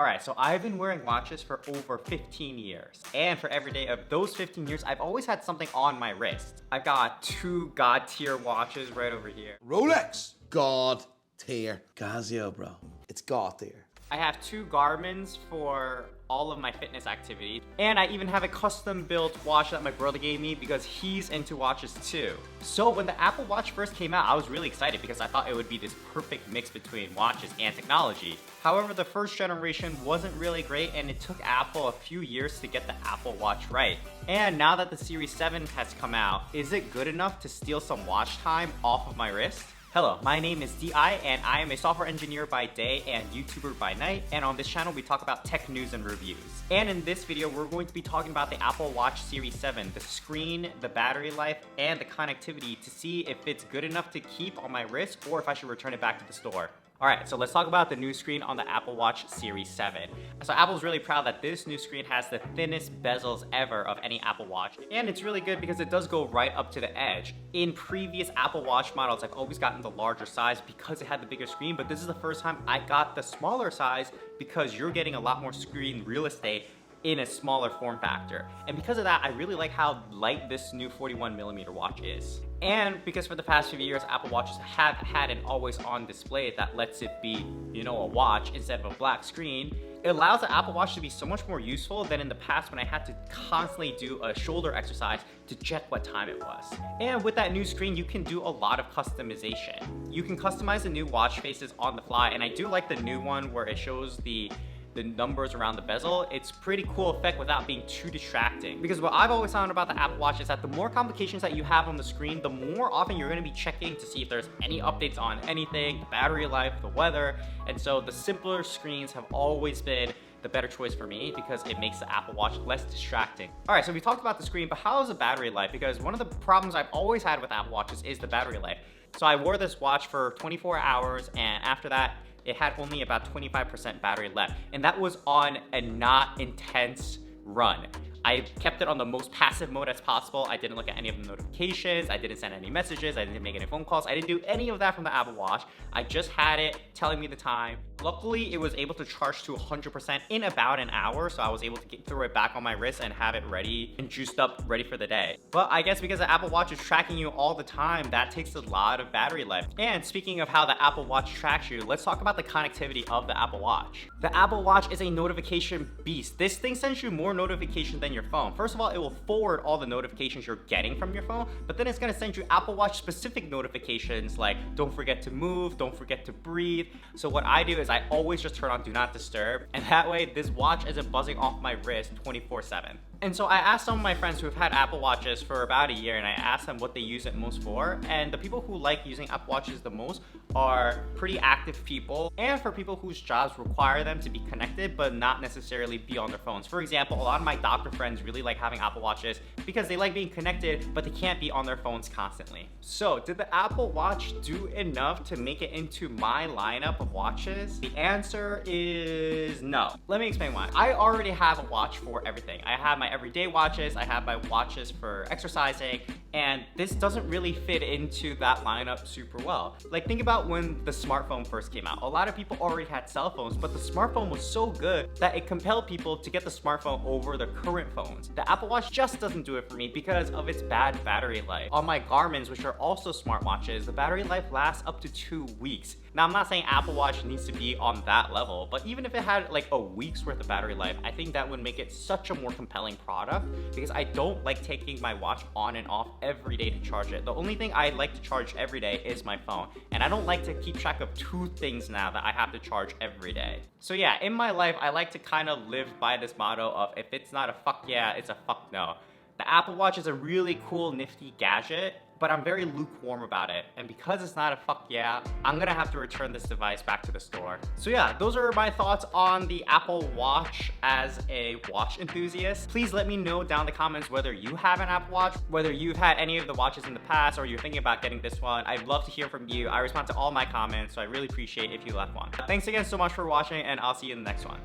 Alright, so I've been wearing watches for over 15 years. And for every day of those 15 years, I've always had something on my wrist. I've got two god tier watches right over here. Rolex, god tier. Casio, bro. It's god tier. I have two Garmin's for all of my fitness activities. And I even have a custom built watch that my brother gave me because he's into watches too. So when the Apple Watch first came out, I was really excited because I thought it would be this perfect mix between watches and technology. However, the first generation wasn't really great and it took Apple a few years to get the Apple Watch right. And now that the Series 7 has come out, is it good enough to steal some watch time off of my wrist? Hello, my name is DI and I am a software engineer by day and YouTuber by night, and on this channel we talk about tech news and reviews. And in this video we're going to be talking about the Apple Watch Series 7, the screen, the battery life, and the connectivity to see if it's good enough to keep on my wrist or if I should return it back to the store. Alright, so let's talk about the new screen on the Apple Watch Series 7. So Apple's really proud that this new screen has the thinnest bezels ever of any Apple Watch. And it's really good because it does go right up to the edge. In previous Apple Watch models, I've always gotten the larger size because it had the bigger screen, but this is the first time I got the smaller size because you're getting a lot more screen real estate in a smaller form factor. And because of that, I really like how light this new 41mm watch is. And because for the past few years, Apple Watches have had an always-on display that lets it be, you know, a watch instead of a black screen, it allows the Apple Watch to be so much more useful than in the past when I had to constantly do a shoulder exercise to check what time it was. And with that new screen, you can do a lot of customization. You can customize the new watch faces on the fly, and I do like the new one where it shows the numbers around the bezel. It's pretty cool effect without being too distracting. Because what I've always found about the Apple Watch is that the more complications that you have on the screen, the more often you're going to be checking to see if there's any updates on anything, the battery life, the weather. And so the simpler screens have always been the better choice for me because it makes the Apple Watch less distracting. Alright, so we talked about the screen, but how is the battery life? Because one of the problems I've always had with Apple Watches is the battery life. So I wore this watch for 24 hours and after that, it had only about 25% battery left, and that was on a not intense run. I kept it on the most passive mode as possible. I didn't look at any of the notifications. I didn't send any messages. I didn't make any phone calls. I didn't do any of that from the Apple Watch. I just had it telling me the time. Luckily, it was able to charge to 100% in about an hour, so I was able to throw it back on my wrist and have it ready and juiced up, ready for the day. But I guess because the Apple Watch is tracking you all the time, that takes a lot of battery life. And speaking of how the Apple Watch tracks you, let's talk about the connectivity of the Apple Watch. The Apple Watch is a notification beast. This thing sends you more notifications than your phone. First of all, it will forward all the notifications you're getting from your phone, but then it's gonna send you Apple Watch specific notifications like don't forget to move, don't forget to breathe. So what I do is I always just turn on do not disturb, and that way this watch isn't buzzing off my wrist 24/7. And so I asked some of my friends who have had Apple Watches for about a year, and I asked them what they use it most for, and the people who like using Apple Watches the most are pretty active people and for people whose jobs require them to be connected but not necessarily be on their phones. For example, a lot of my doctor friends really like having Apple Watches because they like being connected but they can't be on their phones constantly. So did the Apple Watch do enough to make it into my lineup of watches? The answer is no. Let me explain why. I already have a watch for everything. I have my everyday watches, I have my watches for exercising, and this doesn't really fit into that lineup super well. Like, think about when the smartphone first came out. A lot of people already had cell phones, but the smartphone was so good that it compelled people to get the smartphone over the current phones. The Apple Watch just doesn't do it for me because of its bad battery life. On my Garmin's, which are also smartwatches, the battery life lasts up to 2 weeks. Now, I'm not saying Apple Watch needs to be on that level, but even if it had like a week's worth of battery life, I think that would make it such a more compelling product because I don't like taking my watch on and off every day to charge it. The only thing I like to charge every day is my phone, and I don't like to keep track of 2 things now that I have to charge every day. So yeah, in my life, I like to kind of live by this motto of if it's not a fuck yeah, it's a fuck no. The Apple Watch is a really cool, nifty gadget, but I'm very lukewarm about it. And because it's not a fuck yeah, I'm gonna have to return this device back to the store. So yeah, those are my thoughts on the Apple Watch as a watch enthusiast. Please let me know down in the comments whether you have an Apple Watch, whether you've had any of the watches in the past, or you're thinking about getting this one. I'd love to hear from you. I respond to all my comments, so I really appreciate if you left one. Thanks again so much for watching, and I'll see you in the next one.